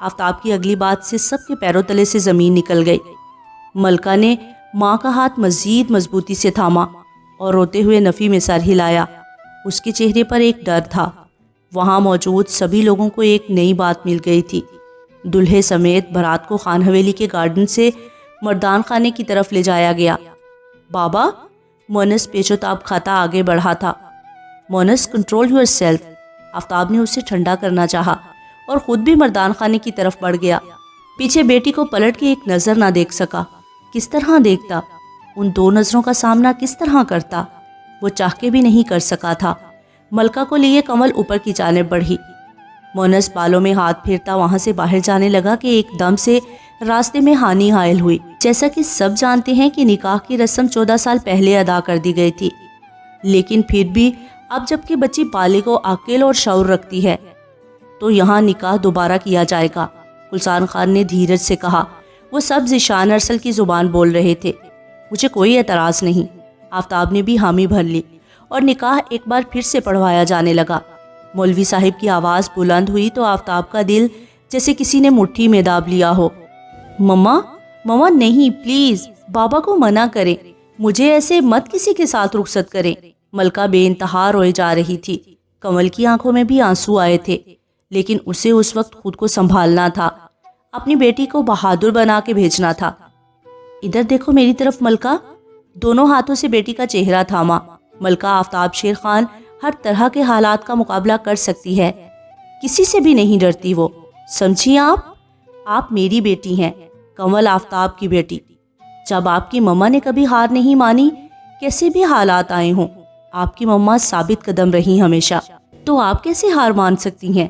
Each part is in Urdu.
آفتاب کی اگلی بات سے سب کے پیروں تلے سے زمین نکل گئی۔ ملکہ نے ماں کا ہاتھ مزید مضبوطی سے تھاما اور روتے ہوئے نفی میں سر ہلایا۔ اس کے چہرے پر ایک ڈر تھا۔ وہاں موجود سبھی لوگوں کو ایک نئی بات مل گئی تھی۔ دلہے سمیت بارات کو خان حویلی کے گارڈن سے مردان خانے کی طرف لے جایا گیا۔ بابا، مونس پیچو تاب کھاتا آگے بڑھا تھا۔ مونس، کنٹرول یور سیلف۔ آفتاب نے اسے ٹھنڈا کرنا چاہا اور خود بھی مردان خانے کی طرف بڑھ گیا۔ پیچھے بیٹی کو پلٹ کے ایک نظر نہ دیکھ سکا۔ کس طرح دیکھتا؟ ان دو نظروں کا سامنا کس طرح کرتا؟ وہ چاہ کے بھی نہیں کر سکا تھا۔ ملکہ کو لیے کمل اوپر کی جانب بڑھی۔ مونس بالوں میں ہاتھ پھیرتا وہاں سے باہر جانے لگا کہ ایک دم سے راستے میں ہانی حائل ہوئی۔ جیسا کہ سب جانتے ہیں کہ نکاح کی رسم 14 سال پہلے ادا کر دی گئی تھی، لیکن پھر بھی اب جب کہ بچی بالغ و عاقل اور شعور رکھتی ہے تو یہاں نکاح دوبارہ کیا جائے گا، گلزار خان نے دھیرج سے کہا۔ وہ سب ذیشان ارسل کی زبان بول رہے تھے۔ مجھے کوئی اعتراض نہیں، آفتاب نے بھی حامی بھر لی اور نکاح ایک بار پھر سے پڑھوایا جانے لگا۔ مولوی صاحب کی آواز بلند ہوئی تو آفتاب کا دل جیسے کسی نے مٹھی میں داب لیا ہو۔ مما، مما نہیں، پلیز بابا کو منع کریں، مجھے ایسے مت کسی کے ساتھ رخصت کریں۔ ملکہ بے انتہا روئے جا رہی تھی۔ کمل کی آنکھوں میں بھی آنسو آئے تھے، لیکن اسے اس وقت خود کو سنبھالنا تھا، اپنی بیٹی کو بہادر بنا کے بھیجنا تھا۔ ادھر دیکھو میری طرف ملکہ۔ دونوں ہاتھوں سے بیٹی کا چہرہ تھاما۔ ملکہ آفتاب شیر خان ہر طرح کے حالات کا مقابلہ کر سکتی ہے، کسی سے بھی نہیں ڈرتی وہ، سمجھی آپ میری بیٹی ہیں، کمل آفتاب کی بیٹی۔ جب آپ کی مما نے کبھی ہار نہیں مانی، کیسے بھی حالات آئے ہوں، آپ کی مما ثابت قدم رہی ہمیشہ، تو آپ کیسے ہار مان سکتی ہیں؟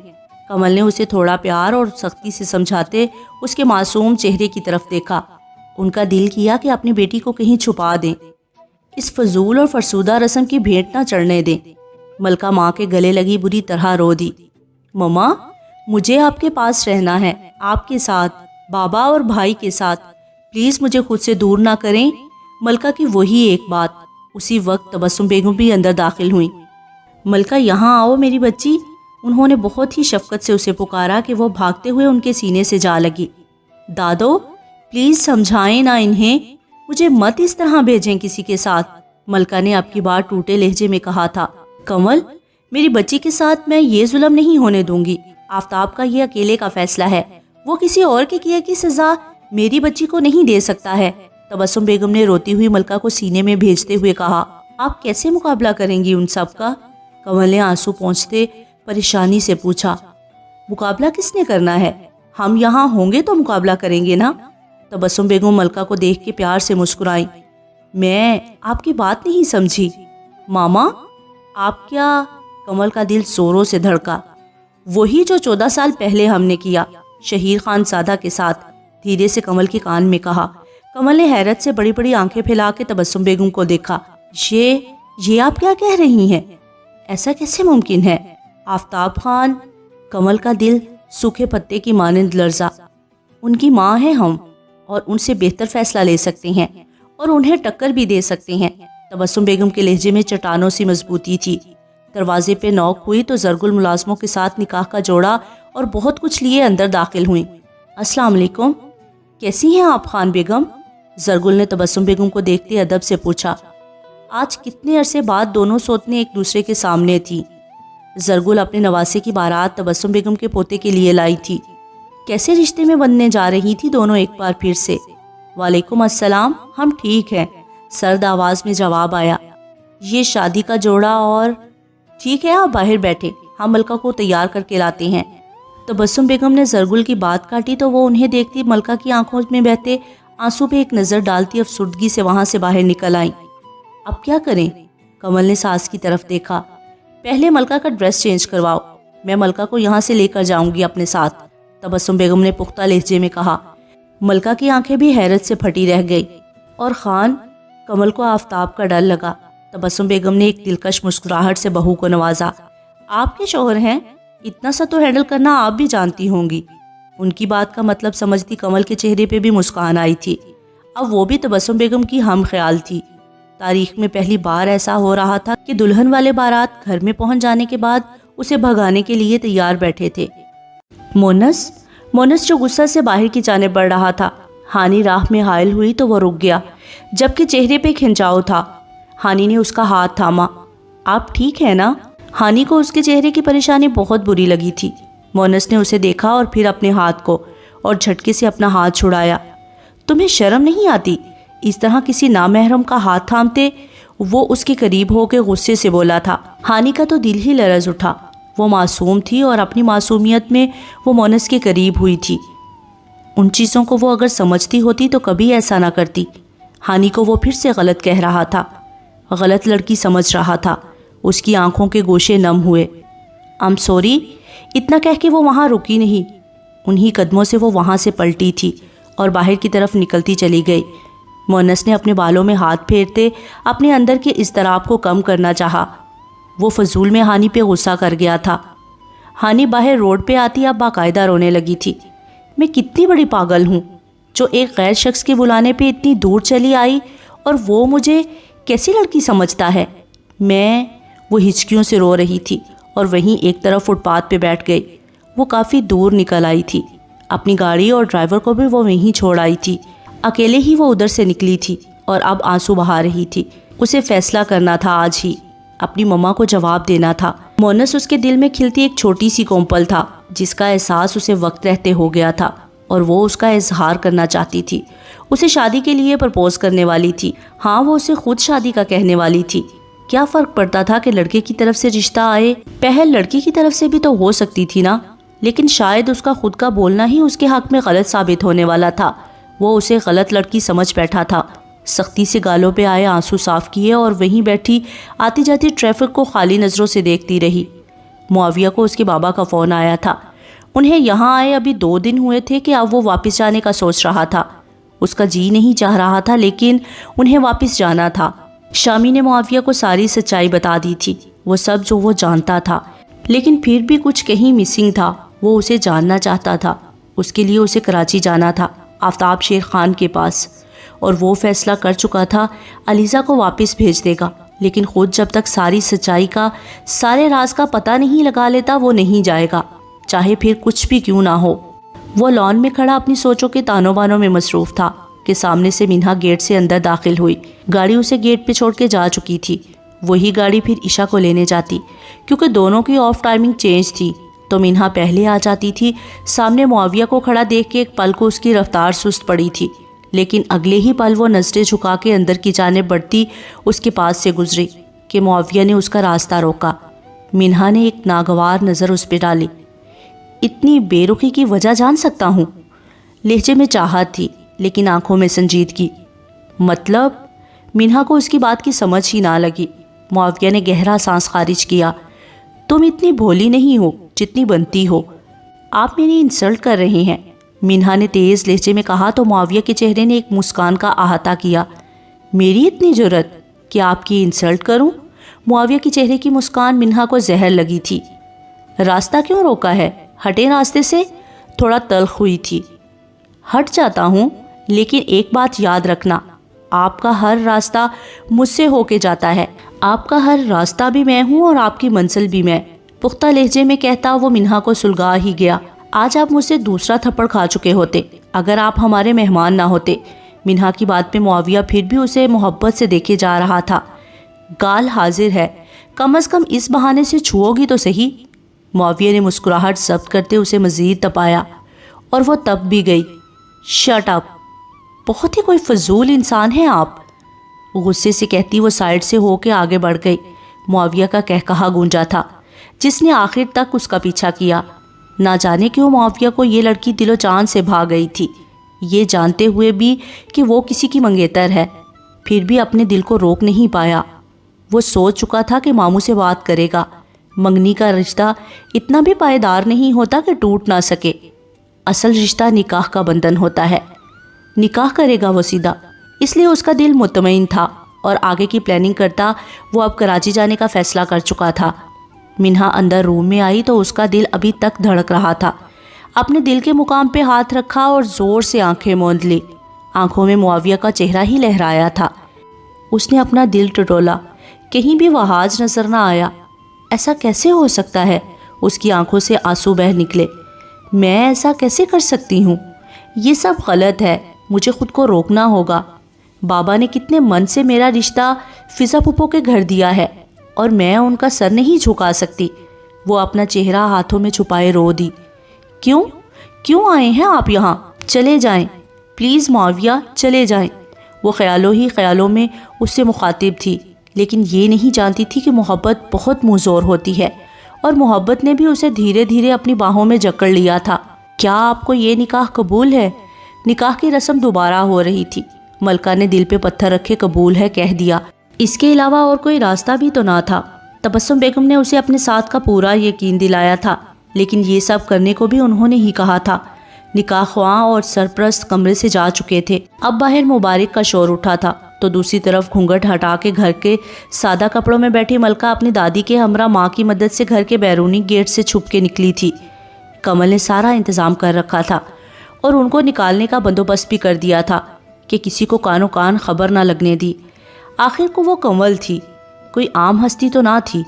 کمل نے اسے تھوڑا پیار اور سختی سے سمجھاتے اس کے معصوم چہرے کی طرف دیکھا۔ ان کا دل کیا کہ اپنی بیٹی کو کہیں چھپا دیں، اس فضول اور فرسودہ رسم کی بھیٹ نہ چڑھنے دیں۔ ملکہ ماں کے گلے لگی بری طرح رو دی۔ مما، مجھے آپ کے پاس رہنا ہے، آپ کے ساتھ، بابا اور بھائی کے ساتھ، پلیز مجھے خود سے دور نہ کریں۔ ملکہ کی وہی ایک بات۔ اسی وقت تبسم بیگم بھی اندر داخل ہوئیں۔ ملکہ یہاں آؤ میری بچی۔ انہوں نے بہت ہی شفقت سے اسے پکارا کہ وہ بھاگتے ہوئے ان کے سینے سے جا لگی۔ دادو، پلیز سمجھائیں نہ انہیں، مجھے مت اس طرح بھیجیں کسی کے ساتھ، ملکہ نے اب کی بار ٹوٹے لہجے میں کہا تھا۔ کمل، میری بچی کے ساتھ میں یہ ظلم نہیں ہونے دوں گی۔ آفتاب کا یہ اکیلے کا فیصلہ ہے، وہ کسی اور کے کیے کی سزا میری بچی کو نہیں دے سکتا ہے۔ تبسم بیگم نے روتی ہوئی ملکہ کو سینے میں بھیجتے ہوئے کہا۔ آپ کیسے مقابلہ کریں گی ان سب کا؟ کمل نے آنسو پہنچتے پریشانی سے پوچھا۔ مقابلہ کس نے کرنا ہے؟ ہم یہاں ہوں گے تو مقابلہ کریں گے نا؟ تبسم بیگم ملکہ کو دیکھ کے پیار سے مسکرائیں۔ میں آپ کی بات نہیں سمجھی ماما، آپ کیا؟ کمل کا دل زوروں سے دھڑکا۔ وہی جو 14 سال پہلے ہم نے کیا، شہیر خان زادہ کے ساتھ، دھیرے سے کمل کے کان میں کہا۔ کمل نے حیرت سے بڑی بڑی آنکھیں پھیلا کے تبسم بیگم کو دیکھا۔ یہ آپ کیا کہہ رہی ہیں؟ ایسا کیسے ممکن ہے؟ آفتاب خان، کمل کا دل سوکھے پتے کی مانند لرزا۔ ان کی ماں ہیں ہم، اور ان سے بہتر فیصلہ لے سکتے ہیں اور انہیں ٹکر بھی دے سکتے ہیں۔ تبسم بیگم کے لہجے میں چٹانوں سی مضبوطی تھی۔ دروازے پہ نوک ہوئی تو زرگل ملازموں کے ساتھ نکاح کا جوڑا اور بہت کچھ لیے اندر داخل ہوئیں۔ السلام علیکم، کیسی ہیں آپ خان بیگم؟ زرگل نے تبسم بیگم کو دیکھتے ادب سے پوچھا۔ آج کتنے عرصے بعد دونوں سوتنے ایک دوسرے کے سامنے تھی۔ زرگل اپنے نواسے کی بارات تبسم بیگم کے پوتے کے لیے لائی تھی۔ کیسے رشتے میں بننے جا رہی تھی دونوں ایک بار پھر سے؟ وعلیکم السلام، ہم ٹھیک ہیں، سرد آواز میں جواب آیا۔ یہ شادی کا جوڑا اور ٹھیک ہے، آپ باہر بیٹھے، ہم ملکہ کو تیار کر کے لاتے ہیں۔ تبسم بیگم نے زرگل کی بات کاٹی تو وہ انہیں دیکھتی ملکہ کی آنکھوں میں بہتے آنسو پہ ایک نظر ڈالتی افسردگی سے وہاں سے باہر نکل آئیں۔ اب کیا کریں؟ کمل نے ساس کی طرف دیکھا۔ پہلے ملکہ کا ڈریس چینج کرواؤ، میں ملکہ کو یہاں سے لے کر جاؤں گی اپنے ساتھ، تبسم بیگم نے پختہ لہجے میں کہا۔ ملکہ کی آنکھیں بھی حیرت سے پھٹی رہ گئی۔ اور خان؟ کمل کو آفتاب کا ڈر لگا۔ تبسم بیگم نے ایک دلکش مسکراہٹ سے بہو کو نوازا۔ آپ کے شوہر ہیں، اتنا سا تو ہینڈل کرنا آپ بھی جانتی ہوں گی۔ ان کی بات کا مطلب سمجھتی کمل کے چہرے پہ بھی مسکان آئی تھی۔ اب وہ بھی تبسم بیگم کی ہم خیال تھی۔ تاریخ میں پہلی بار ایسا ہو رہا تھا کہ دلہن والے بارات گھر میں پہنچ جانے کے بعد اسے بھگانے کے لیے تیار بیٹھے تھے۔ مونس، مونس جو غصہ سے باہر کی جانب بڑھ رہا تھا، ہانی راہ میں حائل ہوئی تو وہ رک گیا، جبکہ چہرے پہ کھنچاؤ تھا۔ ہانی نے اس کا ہاتھ تھاما۔ آپ ٹھیک ہے نا؟ ہانی کو اس کے چہرے کی پریشانی بہت بری لگی تھی۔ مونس نے اسے دیکھا اور پھر اپنے ہاتھ کو، اور جھٹکے سے اپنا ہاتھ چھڑایا۔ تمہیں شرم نہیں آتی اس طرح کسی نامحرم کا ہاتھ تھامتے؟ وہ اس کے قریب ہو کے غصے سے بولا تھا۔ ہانی کا تو دل ہی لرز اٹھا۔ وہ معصوم تھی اور اپنی معصومیت میں وہ مونس کے قریب ہوئی تھی۔ ان چیزوں کو وہ اگر سمجھتی ہوتی تو کبھی ایسا نہ کرتی۔ ہانی کو وہ پھر سے غلط کہہ رہا تھا، غلط لڑکی سمجھ رہا تھا۔ اس کی آنکھوں کے گوشے نم ہوئے۔ I'm sorry، اتنا کہہ کے وہ وہاں رکی نہیں۔ انہی قدموں سے وہ وہاں سے پلٹی تھی اور باہر کی طرف نکلتی چلی گئی۔ مونس نے اپنے بالوں میں ہاتھ پھیرتے اپنے اندر کے اضطراب کو کم کرنا چاہا۔ وہ فضول میں ہانی پہ غصہ کر گیا تھا۔ ہانی باہر روڈ پہ آتی اب باقاعدہ رونے لگی تھی۔ میں کتنی بڑی پاگل ہوں جو ایک غیر شخص کے بلانے پہ اتنی دور چلی آئی، اور وہ مجھے کیسی لڑکی سمجھتا ہے؟ وہ ہچکیوں سے رو رہی تھی اور وہیں ایک طرف فٹ پاتھ پہ بیٹھ گئی۔ وہ کافی دور نکل آئی تھی۔ اپنی گاڑی اور ڈرائیور کو بھی وہ وہیں چھوڑ آئی تھی۔ اکیلے ہی وہ ادھر سے نکلی تھی اور اب آنسو بہا رہی تھی۔ اسے فیصلہ کرنا تھا آج ہی، اپنی مما کو جواب دینا تھا۔ مونس اس کے دل میں کھلتی ایک چھوٹی سی کومپل تھا جس کا احساس اسے وقت رہتے ہو گیا تھا، اور وہ اس کا اظہار کرنا چاہتی تھی۔ اسے شادی کے لیے پرپوز کرنے والی تھی۔ ہاں، وہ اسے خود شادی کا کہنے والی تھی۔ کیا فرق پڑتا تھا کہ لڑکے کی طرف سے رشتہ آئے؟ پہل لڑکی کی طرف سے بھی تو ہو سکتی تھی نا، لیکن شاید اس کا خود کا بولنا ہی اس کے حق میں غلط ثابت ہونے والا تھا۔ وہ اسے غلط لڑکی سمجھ بیٹھا تھا۔ سختی سے گالوں پہ آئے آنسو صاف کیے اور وہیں بیٹھی آتی جاتی ٹریفک کو خالی نظروں سے دیکھتی رہی۔ معاویہ کو اس کے بابا کا فون آیا تھا۔ انہیں یہاں آئے ابھی 2 دن ہوئے تھے کہ اب وہ واپس جانے کا سوچ رہا تھا۔ اس کا جی نہیں چاہ رہا تھا، لیکن انہیں واپس جانا تھا۔ شامی نے معاویہ کو ساری سچائی بتا دی تھی، وہ سب جو وہ جانتا تھا، لیکن پھر بھی کچھ کہیں مسنگ تھا۔ وہ اسے جاننا چاہتا تھا۔ اس کے لیے اسے کراچی جانا تھا، آفتاب شیر خان کے پاس، اور وہ فیصلہ کر چکا تھا علیزہ کو واپس بھیج دے گا، لیکن خود جب تک ساری سچائی کا، سارے راز کا پتہ نہیں لگا لیتا وہ نہیں جائے گا، چاہے پھر کچھ بھی کیوں نہ ہو۔ وہ لان میں کھڑا اپنی سوچوں کے تانوں بانوں میں مصروف تھا کہ سامنے سے منہا گیٹ سے اندر داخل ہوئی۔ گاڑی اسے گیٹ پہ چھوڑ کے جا چکی تھی۔ وہی گاڑی پھر عشا کو لینے جاتی، کیونکہ دونوں کی آف ٹائمنگ چینج تھی، تو منہا پہلے آ جاتی تھی۔ سامنے معاویہ کو کھڑا دیکھ کے ایک پل کو اس کی رفتار سست پڑی تھی، لیکن اگلے ہی پل وہ نظریں جھکا کے اندر کی جانب بڑھتی اس کے پاس سے گزری کہ معاویہ نے اس کا راستہ روکا۔ منہا نے ایک ناگوار نظر اس پہ ڈالی۔ اتنی بے رخی کی وجہ جان سکتا ہوں؟ لہجے میں چاہت تھی لیکن آنکھوں میں سنجیدگی۔ مطلب؟ منہا کو اس کی بات کی سمجھ ہی نہ لگی۔ معاویہ نے گہرا سانس خارج کیا۔ تم اتنی بھولی نہیں ہو جتنی بنتی ہو، آپ میری انسلٹ کر رہے ہیں، منہا نے تیز لہجے میں کہا تو معاویہ کے چہرے نے ایک مسکان کا احاطہ کیا۔ میری اتنی جرأت کہ آپ کی انسلٹ کروں؟ معاویہ کے چہرے کی مسکان منہا کو زہر لگی تھی۔ راستہ کیوں روکا ہے؟ ہٹے راستے سے۔ تھوڑا تلخ ہوئی تھی۔ ہٹ جاتا ہوں، لیکن ایک بات یاد رکھنا، آپ کا ہر راستہ مجھ سے ہو کے جاتا ہے۔ آپ کا ہر راستہ بھی میں ہوں اور آپ کی منزل بھی میں۔ پختہ لہجے میں کہتا وہ منہا کو سلگا ہی گیا۔ آج آپ مجھ سے دوسرا تھپڑ کھا چکے ہوتے اگر آپ ہمارے مہمان نہ ہوتے۔ منہا کی بات پہ معاویہ پھر بھی اسے محبت سے دیکھے جا رہا تھا۔ گال حاضر ہے، کم از کم اس بہانے سے چھوؤ گی تو صحیح۔ معاویہ نے مسکراہٹ ضبط کرتے اسے مزید تپایا، اور وہ تپ بھی گئی۔ شٹ اپ، بہت ہی کوئی فضول انسان ہے آپ، غصے سے کہتی وہ سائڈ سے ہو کے آگے بڑھ گئی۔ معاویہ کا کہکہا گونجا تھا جس نے آخر تک اس کا پیچھا کیا۔ نہ جانے کیوں معاویہ کو یہ لڑکی دل و جان سے بھا گئی تھی، یہ جانتے ہوئے بھی کہ وہ کسی کی منگیتر ہے، پھر بھی اپنے دل کو روک نہیں پایا۔ وہ سوچ چکا تھا کہ ماموں سے بات کرے گا۔ منگنی کا رشتہ اتنا بھی پائیدار نہیں ہوتا کہ ٹوٹ نہ سکے، اصل رشتہ نکاح کا بندھن ہوتا ہے۔ نکاح کرے گا وہ سیدھا، اس لیے اس کا دل مطمئن تھا، اور آگے کی پلاننگ کرتا وہ اب کراچی جانے کا فیصلہ کر چکا تھا۔ منہا اندر روم میں آئی تو اس کا دل ابھی تک دھڑک رہا تھا۔ اپنے دل کے مقام پہ ہاتھ رکھا اور زور سے آنکھیں موند لی۔ آنکھوں میں معاویہ کا چہرہ ہی لہرایا تھا۔ اس نے اپنا دل ٹٹولا، کہیں بھی وہاج نظر نہ آیا۔ ایسا کیسے ہو سکتا ہے؟ اس کی آنکھوں سے آنسو بہہ نکلے۔ میں ایسا کیسے کر سکتی ہوں؟ یہ سب غلط ہے، مجھے خود کو روکنا ہوگا۔ بابا نے کتنے من سے میرا رشتہ فضا پھپھو کے گھر دیا ہے اور میں ان کا سر نہیں جھکا سکتی۔ وہ اپنا چہرہ ہاتھوں میں چھپائے رو دی۔ کیوں آئے ہیں آپ یہاں؟ چلے جائیں پلیز معاویہ، چلے جائیں۔ وہ خیالوں ہی خیالوں میں اس سے مخاطب تھی، لیکن یہ نہیں جانتی تھی کہ محبت بہت منظور ہوتی ہے، اور محبت نے بھی اسے دھیرے دھیرے اپنی باہوں میں جکڑ لیا تھا۔ کیا آپ کو یہ نکاح قبول ہے؟ نکاح کی رسم دوبارہ ہو رہی تھی۔ ملکہ نے دل پہ پتھر رکھے قبول ہے کہہ دیا، اس کے علاوہ اور کوئی راستہ بھی تو نہ تھا۔ تبسم بیگم نے اسے اپنے ساتھ کا پورا یقین دلایا تھا، لیکن یہ سب کرنے کو بھی انہوں نے ہی کہا تھا۔ نکاح خواں اور سرپرست کمرے سے جا چکے تھے۔ اب باہر مبارک کا شور اٹھا تھا تو دوسری طرف گھونگھٹ ہٹا کے گھر کے سادہ کپڑوں میں بیٹھی ملکہ اپنی دادی کے ہمراہ ماں کی مدد سے گھر کے بیرونی گیٹ سے چھپ کے نکلی تھی۔ کمل نے سارا انتظام کر رکھا تھا اور ان کو نکالنے کا بندوبست بھی کر دیا تھا کہ کسی کو کانوں کان خبر نہ لگنے دی۔ آخر کو وہ کمل تھی، کوئی عام ہستی تو نہ تھی۔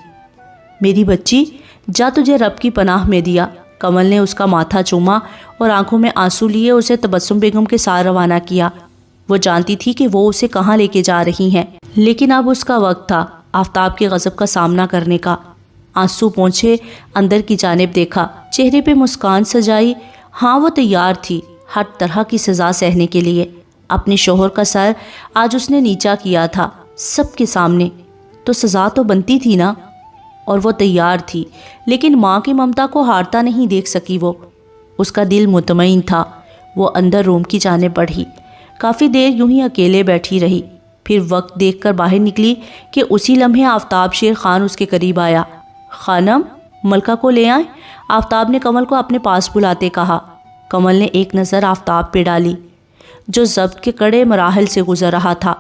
میری بچی، جا تجھے رب کی پناہ میں دیا۔ کمل نے اس کا ماتھا چوما اور آنکھوں میں آنسو لیے اسے تبسم بیگم کے ساتھ روانہ کیا۔ وہ جانتی تھی کہ وہ اسے کہاں لے کے جا رہی ہیں، لیکن اب اس کا وقت تھا آفتاب کے غضب کا سامنا کرنے کا۔ آنسو پونچھے اندر کی جانب دیکھا، چہرے پہ مسکان سجائی۔ ہاں، وہ تیار تھی ہر طرح کی سزا سہنے کے لیے۔ اپنے شوہر کا سر آج اس نے نیچا کیا تھا سب کے سامنے، تو سزا تو بنتی تھی نا، اور وہ تیار تھی۔ لیکن ماں کی ممتا کو ہارتا نہیں دیکھ سکی وہ۔ اس کا دل مطمئن تھا۔ وہ اندر روم کی جانب بڑھی، کافی دیر یوں ہی اکیلے بیٹھی رہی، پھر وقت دیکھ کر باہر نکلی کہ اسی لمحے آفتاب شیر خان اس کے قریب آیا۔ خانم، ملکہ کو لے آئیں، آفتاب نے کمل کو اپنے پاس بلاتے کہا۔ کمل نے ایک نظر آفتاب پہ ڈالی جو ضبط کے کڑے مراحل سے گزر رہا تھا۔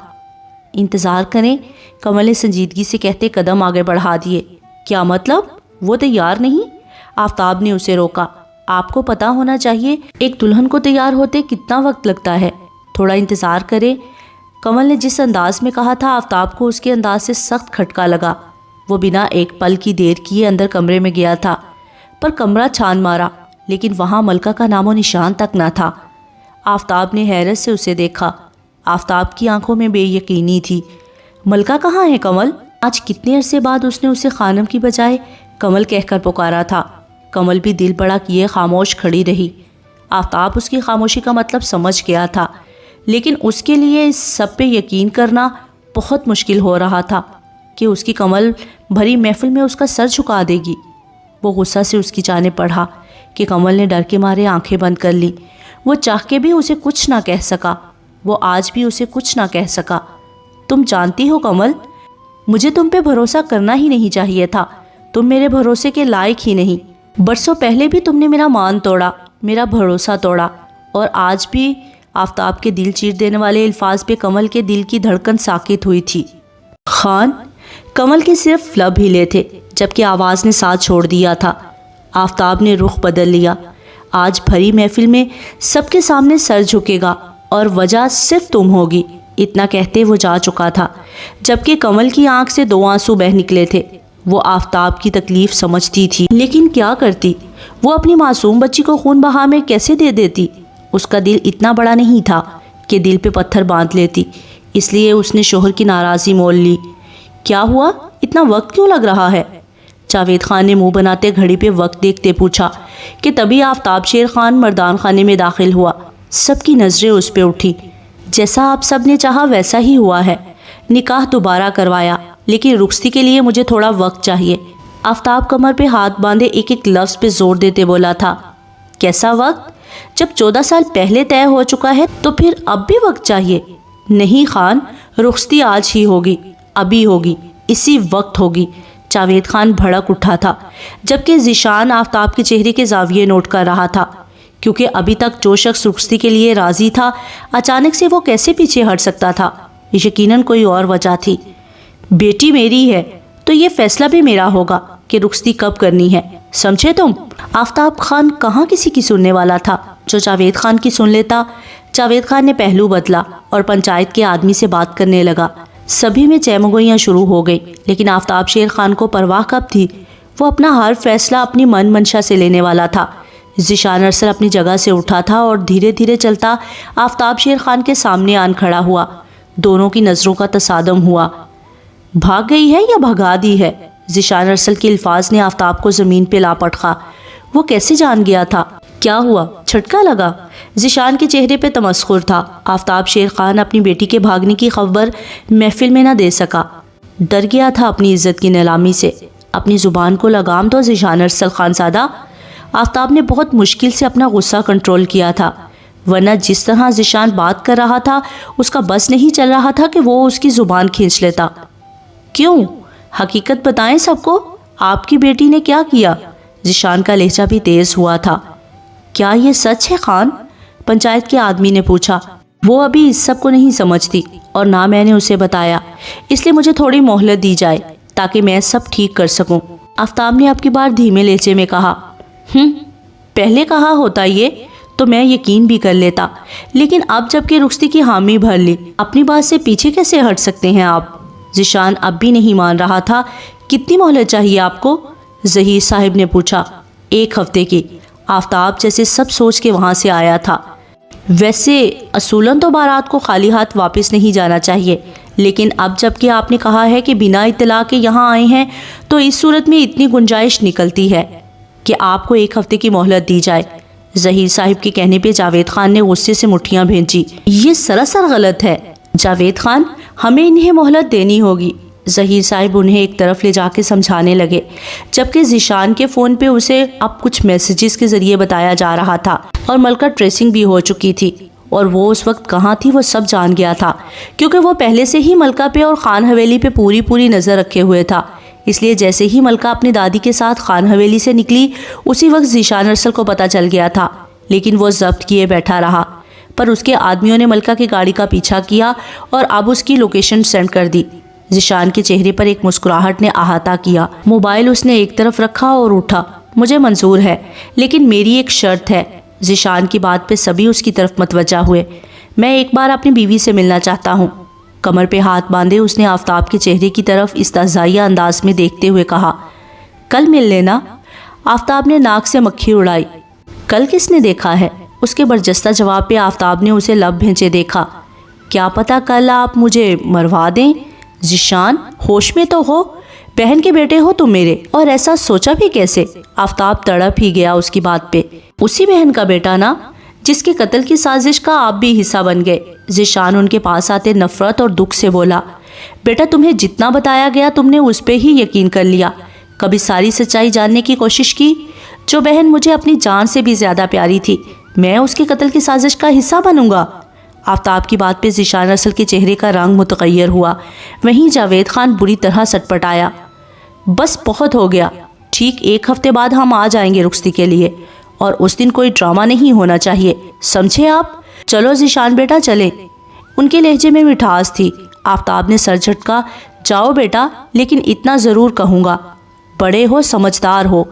انتظار کریں، کمل نے سنجیدگی سے کہتے قدم آگے بڑھا دیے۔ کیا مطلب؟ وہ تیار نہیں؟ آفتاب نے اسے روکا۔ آپ کو پتا ہونا چاہیے ایک دلہن کو تیار ہوتے کتنا وقت لگتا ہے، تھوڑا انتظار کریں۔ کمل نے جس انداز میں کہا تھا آفتاب کو اس کے انداز سے سخت کھٹکا لگا۔ وہ بنا ایک پل کی دیر کیے اندر کمرے میں گیا تھا، پر کمرہ چھان مارا، لیکن وہاں ملکہ کا نام و نشان تک نہ تھا۔ آفتاب نے حیرت سے اسے دیکھا۔ آفتاب کی آنکھوں میں بے یقینی تھی۔ ملکہ کہاں ہے کمل؟ آج کتنے عرصے بعد اس نے اسے خانم کی بجائے کمل کہہ کر پکارا تھا۔ کمل بھی دل بڑا کیے خاموش کھڑی رہی۔ آفتاب اس کی خاموشی کا مطلب سمجھ گیا تھا، لیکن اس کے لیے اس سب پہ یقین کرنا بہت مشکل ہو رہا تھا کہ اس کی کمل بھری محفل میں اس کا سر جھکا دے گی۔ وہ غصہ سے اس کی جانب بڑھا کہ کمل نے ڈر کے مارے آنکھیں بند کر لی۔ وہ چاہ کے بھی اسے کچھ نہ کہہ سکا، وہ آج بھی اسے کچھ نہ کہہ سکا۔ تم جانتی ہو کمل، مجھے تم پہ بھروسہ کرنا ہی نہیں چاہیے تھا، تم میرے بھروسے کے لائق ہی نہیں۔ برسوں پہلے بھی تم نے میرا مان توڑا، میرا بھروسہ توڑا، اور آج بھی۔ آفتاب کے دل چیر دینے والے الفاظ پہ کمل کے دل کی دھڑکن ساکت ہوئی تھی۔ خان، کمل کے صرف لب ہلے تھے جبکہ آواز نے ساتھ چھوڑ دیا تھا۔ آفتاب نے رخ بدل لیا۔ آج بھری محفل میں سب کے سامنے سر جھکے گا اور وجہ صرف تم ہوگی، اتنا کہتے وہ جا چکا تھا، جبکہ کمل کی آنکھ سے 2 آنسو بہہ نکلے تھے۔ وہ آفتاب کی تکلیف سمجھتی تھی، لیکن کیا کرتی؟ وہ اپنی معصوم بچی کو خون بہا میں کیسے دے دیتی؟ اس کا دل اتنا بڑا نہیں تھا کہ دل پہ پتھر باندھ لیتی، اس لیے اس نے شوہر کی ناراضی مول لی۔ کیا ہوا؟ اتنا وقت کیوں لگ رہا ہے؟ جاوید خان نے منہ بناتے گھڑی پہ وقت دیکھتے پوچھا کہ تبھی آفتاب شیر خان مردان خانے میں داخل ہوا۔ سب کی نظریں اس پہ اٹھی۔ جیسا آپ سب نے چاہا ویسا ہی ہوا ہے، نکاح دوبارہ کروایا، لیکن رخصتی کے لیے مجھے تھوڑا وقت چاہیے۔ آفتاب کمر پہ ہاتھ باندھے ایک ایک لفظ پہ زور دیتے بولا تھا۔ کیسا وقت؟ جب 14 سال پہلے طے ہو چکا ہے تو پھر اب بھی وقت چاہیے؟ نہیں خان، رخصتی آج ہی ہوگی، ابھی ہوگی، اسی وقت ہوگی۔ جاوید خان بھڑک اٹھا تھا، جبکہ ذیشان آفتاب کے چہرے کے زاویے نوٹ کر رہا تھا، کیونکہ ابھی تک جو شخص رخصتی کے لیے راضی تھا اچانک سے وہ کیسے پیچھے ہٹ سکتا تھا؟ یقیناً کوئی اور وجہ تھی۔ بیٹی میری ہے تو یہ فیصلہ بھی میرا ہوگا کہ رخصتی کب کرنی ہے، سمجھے تم؟ آفتاب خان کہاں کسی کی سننے والا تھا جو جاوید خان کی سن لیتا۔ جاوید خان نے پہلو بدلا اور پنچایت کے آدمی سے بات کرنے لگا۔ سبھی میں چہمگوئیاں شروع ہو گئی، لیکن آفتاب شیر خان کو پرواہ کب تھی؟ وہ اپنا ہر فیصلہ اپنی من منشا سے لینے والا تھا، ذیشان ارسل اپنی جگہ سے اٹھا تھا اور دھیرے دھیرے چلتا آفتاب شیر خان کے سامنے آن کھڑا ہوا۔ دونوں کی نظروں کا تصادم ہوا۔ بھاگ گئی ہے یا بھگا دی ہے؟ ذیشان ارسل کے الفاظ نے آفتاب کو زمین پہ لا پٹخا۔ وہ کیسے جان گیا تھا؟ کیا ہوا؟ جھٹکا لگا؟ ذیشان کے چہرے پہ تمسخر تھا۔ آفتاب شیر خان اپنی بیٹی کے بھاگنے کی خبر محفل میں نہ دے سکا۔ ڈر گیا تھا اپنی عزت کی نیلامی سے۔ اپنی زبان کو لگام دو ذیشان ارسل خان زادہ۔ آفتاب نے بہت مشکل سے اپنا غصہ کنٹرول کیا تھا، ورنہ جس طرح ذیشان بات کر رہا تھا اس کا بس نہیں چل رہا تھا کہ وہ اس کی زبان کھینچ لیتا۔ کیوں؟ حقیقت بتائیں سب کو، آپ کی بیٹی نے کیا کیا؟ ذیشان کا لہجہ بھی تیز ہوا تھا۔ کیا یہ سچ ہے خان؟ پنچایت کے آدمی نے پوچھا۔ وہ ابھی اس سب کو نہیں سمجھتی اور نہ میں نے اسے بتایا، اس لیے مجھے تھوڑی مہلت دی جائے تاکہ میں سب ٹھیک کر سکوں۔ آفتاب نے اب کی بار دھیمے لہجے میں کہا۔ پہلے کہا ہوتا یہ تو میں یقین بھی کر لیتا، لیکن اب جب کہ رخصتی کی حامی بھر لی، اپنی بات سے پیچھے کیسے ہٹ سکتے ہیں آپ؟ ذیشان اب بھی نہیں مان رہا تھا۔ کتنی مہلت چاہیے آپ کو؟ ظہیر صاحب نے پوچھا۔ 1 ہفتے کی۔ آفتاب جیسے سب سوچ کے وہاں سے آیا تھا۔ ویسے اصولاً تو بارات کو خالی ہاتھ واپس نہیں جانا چاہیے، لیکن اب جب کہ آپ نے کہا ہے کہ بنا اطلاع کے یہاں آئے ہیں تو اس صورت میں اتنی گنجائش نکلتی ہے کہ آپ کو 1 ہفتے کی مہلت دی جائے۔ ظہیر صاحب کے کہنے پہ جاوید خان نے غصے سے مٹھیاں بھینچی۔ یہ سراسر غلط ہے جاوید خان، ہمیں انہیں مہلت دینی ہوگی۔ ظہیر صاحب انہیں ایک طرف لے جا کے سمجھانے لگے، جبکہ ذیشان کے فون پہ اسے اب کچھ میسیجز کے ذریعے بتایا جا رہا تھا اور ملکہ ٹریسنگ بھی ہو چکی تھی، اور وہ اس وقت کہاں تھی وہ سب جان گیا تھا، کیونکہ وہ پہلے سے ہی ملکہ پہ اور خان حویلی پہ پوری نظر رکھے ہوئے تھا۔ اس لیے جیسے ہی ملکہ اپنی دادی کے ساتھ خان حویلی سے نکلی، اسی وقت ذیشان ارسل کو پتہ چل گیا تھا، لیکن وہ ضبط کیے بیٹھا رہا۔ پر اس کے آدمیوں نے ملکہ کی گاڑی کا پیچھا کیا اور اب اس کی لوکیشن سینڈ کر دی۔ ذیشان کے چہرے پر ایک مسکراہٹ نے احاطہ کیا۔ موبائل اس نے ایک طرف رکھا اور اٹھا۔ مجھے منظور ہے، لیکن میری ایک شرط ہے۔ ذیشان کی بات پہ سبھی اس کی طرف متوجہ ہوئے۔ میں ایک بار اپنی بیوی سے ملنا چاہتا ہوں۔ کمر پہ ہاتھ باندھے اس نے آفتاب کے چہرے کی طرف استہزائیہ انداز میں دیکھتے ہوئے کہا۔ کل مل لینا۔ آفتاب نے ناک سے مکھی اڑائی۔ کل کس نے دیکھا ہے؟ اس کے برجستہ جواب پہ آفتاب نے اسے لب بھینچے دیکھا۔ کیا پتا کل آپ مجھے مروا دیں؟ ذیشان، ہوش میں تو ہو، بہن کے بیٹے ہو تم میرے، اور ایسا سوچا بھی کیسے؟ آفتاب تڑپ ہی گیا اس کی بات پہ۔ اسی بہن کا بیٹا نا جس کے قتل کی سازش کا آپ بھی حصہ بن گئے۔ ذیشان ان کے پاس آتے نفرت اور دکھ سے بولا۔ بیٹا تمہیں جتنا بتایا گیا تم نے اس پہ ہی یقین کر لیا، کبھی ساری سچائی جاننے کی کوشش کی؟ جو بہن مجھے اپنی جان سے بھی زیادہ پیاری تھی، میں اس کے قتل کی سازش کا حصہ بنوں گا؟ آفتاب کی بات پہ ذیشان ارسل کے چہرے کا رنگ متغیر ہوا، وہیں جاوید خان بری طرح سٹ پٹایا۔ بس بہت ہو گیا، ٹھیک 1 ہفتے بعد ہم آ جائیں گے رخصتی کے لیے، اور اس دن کوئی ڈرامہ نہیں ہونا چاہیے، سمجھے آپ؟ چلو ذیشان بیٹا چلے۔ ان کے لہجے میں مٹھاس تھی۔ آفتاب نے سر جھٹکا۔ جاؤ بیٹا، لیکن اتنا ضرور کہوں گا، بڑے ہو، سمجھدار ہو،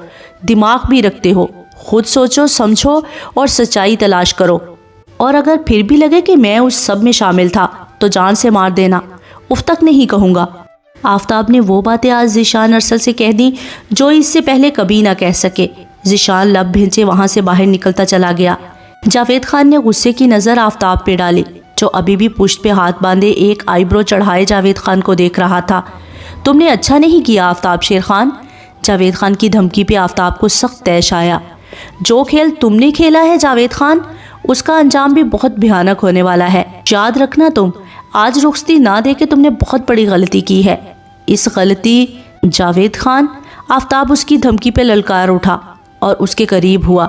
دماغ بھی رکھتے ہو، خود سوچو سمجھو اور سچائی تلاش کرو، اور اگر پھر بھی لگے کہ میں اس سب میں شامل تھا تو جان سے مار دینا، اف تک نہیں کہوں گا۔ آفتاب نے وہ باتیں آج ذیشان ارسل سے کہہ دیں جو اس سے پہلے کبھی نہ کہہ سکے۔ ذیشان لب بھینچے وہاں سے باہر نکلتا چلا گیا۔ جاوید خان نے غصے کی نظر آفتاب پہ ڈالی، جو ابھی بھی پشت پہ ہاتھ باندھے ایک آئی برو چڑھائے جاوید خان کو دیکھ رہا تھا۔ تم نے اچھا نہیں کیا آفتاب شیر خان۔ جاوید خان کی دھمکی پہ آفتاب کو سخت طیش آیا۔ جو کھیل تم نے کھیلا ہے جاوید خان، اس کا انجام بھی بہت بھیانک ہونے والا ہے۔ یاد رکھنا تم آج رخصتی نہ دے کے تم نے بہت بڑی غلطی کی ہے۔ اس غلطی جاوید خان، آفتاب اس کی دھمکی پہ للکار اٹھا اور اس کے قریب ہوا۔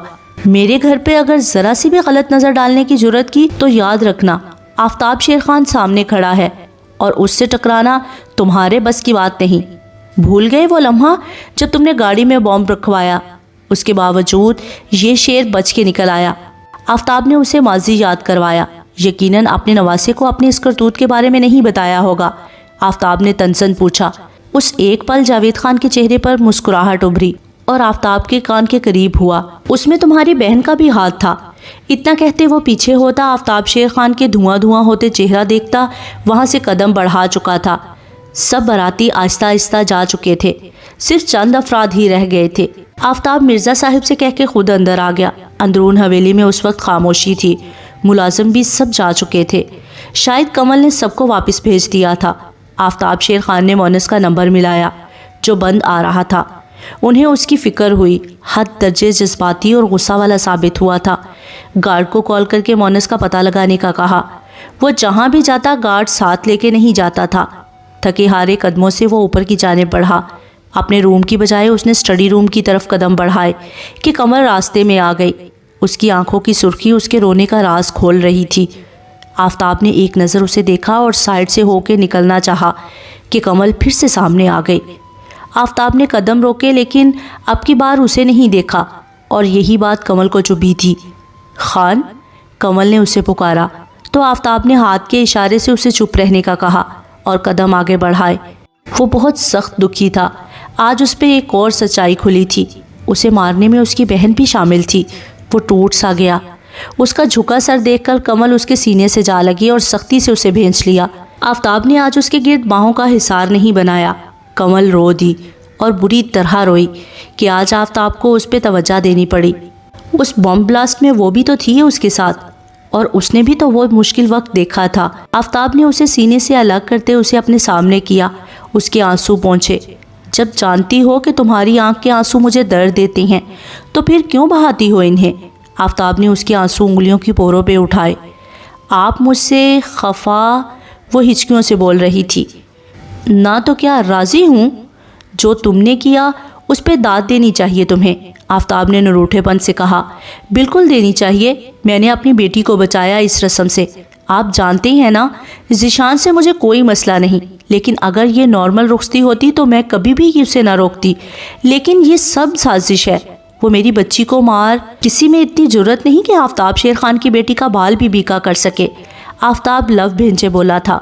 میرے گھر پہ اگر ذرا سی بھی غلط نظر ڈالنے کی جرت کی تو یاد رکھنا آفتاب شیر خان سامنے کھڑا ہے اور اس سے ٹکرانا تمہارے بس کی بات نہیں۔ بھول گئے وہ لمحہ جب تم نے گاڑی میں بم رکھوایا؟ اس کے باوجود یہ شیر بچ کے نکل آیا۔ آفتاب نے اسے ماضی یاد کروایا۔ یقیناً اپنے نواسے کو اپنی اس کرتوت کے بارے میں نہیں بتایا ہوگا۔ آفتاب نے تنزن پوچھا۔ اس ایک پل جاوید خان کے چہرے پر مسکراہٹ ابھری اور آفتاب کے کان کے قریب ہوا۔ اس میں تمہاری بہن کا بھی ہاتھ تھا۔ اتنا کہتے وہ پیچھے ہوتا، آفتاب شیر خان کے دھواں دھواں ہوتے چہرہ دیکھتا، وہاں سے قدم بڑھا چکا تھا۔ سب باراتی آہستہ آہستہ جا چکے تھے، صرف چند افراد ہی رہ گئے تھے۔ آفتاب مرزا صاحب سے کہہ کے خود اندر آ گیا۔ اندرون حویلی میں اس وقت خاموشی تھی، ملازم بھی سب جا چکے تھے، شاید کمل نے سب کو واپس بھیج دیا تھا۔ آفتاب شیر خان نے مونس کا نمبر ملایا جو بند آ رہا تھا۔ انہیں اس کی فکر ہوئی، حد درجے جذباتی اور غصہ والا ثابت ہوا تھا۔ گارڈ کو کال کر کے مونس کا پتہ لگانے کا کہا۔ وہ جہاں بھی جاتا گارڈ ساتھ لے کے نہیں جاتا تھا۔ تھکے ہارے قدموں سے وہ اوپر کی جانب بڑھا۔ اپنے روم کی بجائے اس نے اسٹڈی روم کی طرف قدم بڑھائے کہ کمل راستے میں آ گئی۔ اس کی آنکھوں کی سرخی اس کے رونے کا راز کھول رہی تھی۔ آفتاب نے ایک نظر اسے دیکھا اور سائڈ سے ہو کے نکلنا چاہا کہ کمل پھر سے سامنے آ گئی۔ آفتاب نے قدم روکے لیکن اب کی بار اسے نہیں دیکھا، اور یہی بات کمل کو چبھی تھی۔ خان، کمل نے اسے پکارا تو آفتاب نے ہاتھ کے اشارے سے اسے چپ رہنے کا کہا اور قدم آگے بڑھائے۔ وہ بہت سخت دکھی تھا۔ آج اس پہ ایک اور سچائی کھلی تھی، اسے مارنے میں اس کی بہن بھی شامل تھی۔ وہ ٹوٹ سا گیا۔ اس کا جھکا سر دیکھ کر کمل اس کے سینے سے جا لگی اور سختی سے اسے بھینچ لیا۔ آفتاب نے آج اس کے گرد باہوں کا حصار نہیں بنایا۔ کمل رو دی اور بری طرح روئی کہ آج آفتاب کو اس پہ توجہ دینی پڑی۔ اس بم بلاسٹ میں وہ بھی تو تھی اس کے ساتھ، اور اس نے بھی تو وہ مشکل وقت دیکھا تھا۔ آفتاب نے اسے سینے سے الگ کرتے اسے اپنے سامنے کیا۔ اس کے آنسو پہنچے۔ جب جانتی ہو کہ تمہاری آنکھ کے آنسو مجھے درد دیتے ہیں تو پھر کیوں بہاتی ہو انہیں؟ آفتاب نے اس کے آنسو انگلیوں کی پوروں پہ اٹھائے۔ آپ مجھ سے خفا، وہ ہچکیوں سے بول رہی تھی۔ نہ تو کیا راضی ہوں؟ جو تم نے کیا اس پہ داد دینی چاہیے تمہیں، آفتاب نے نروٹھے پن سے کہا۔ بالکل دینی چاہیے، میں نے اپنی بیٹی کو بچایا اس رسم سے۔ آپ جانتے ہیں نا، ذیشان سے مجھے کوئی مسئلہ نہیں، لیکن اگر یہ نارمل رخصتی ہوتی تو میں کبھی بھی اسے نہ روکتی، لیکن یہ سب سازش ہے۔ وہ میری بچی کو مار، کسی میں اتنی جرت نہیں کہ آفتاب شیر خان کی بیٹی کا بال بھی بیکا کر سکے۔ آفتاب لو بھینچے بولا تھا۔